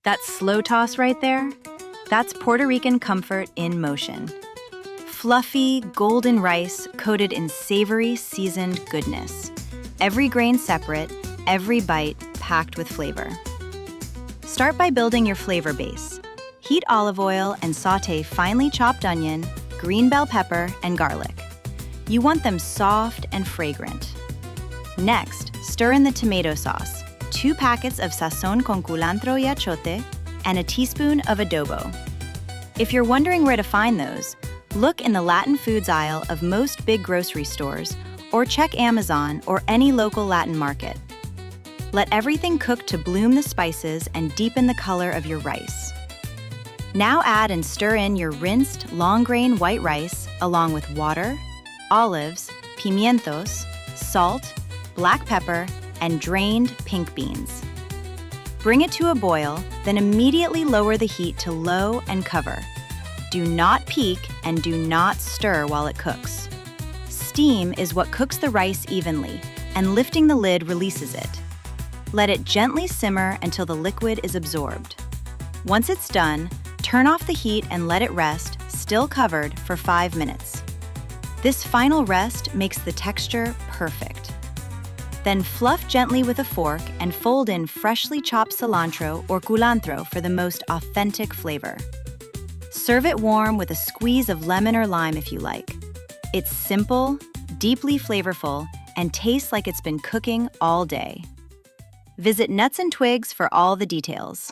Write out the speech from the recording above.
That slow toss right there? That's Puerto Rican comfort in motion. Fluffy, golden rice coated in savory, seasoned goodness. Every grain separate, every bite packed with flavor. Start by building your flavor base. Heat olive oil and sauté finely chopped onion, green bell pepper, and garlic. You want them soft and fragrant. Next, stir in the tomato sauce, 2 packets of sazón con culantro y achote, and a teaspoon of adobo. If you're wondering where to find those, look in the Latin foods aisle of most big grocery stores or check Amazon or any local Latin market. Let everything cook to bloom the spices and deepen the color of your rice. Now add and stir in your rinsed, long-grain white rice along with water, olives, pimientos, salt, black pepper, and drained pink beans. Bring it to a boil, then immediately lower the heat to low and cover. Do not peek and do not stir while it cooks. Steam is what cooks the rice evenly, and lifting the lid releases it. Let it gently simmer until the liquid is absorbed. Once it's done, turn off the heat and let it rest, still covered, for 5 minutes. This final rest makes the texture perfect. Then fluff gently with a fork and fold in freshly chopped cilantro or culantro for the most authentic flavor. Serve it warm with a squeeze of lemon or lime if you like. It's simple, deeply flavorful, and tastes like it's been cooking all day. Visit Nuts and Twigs for all the details.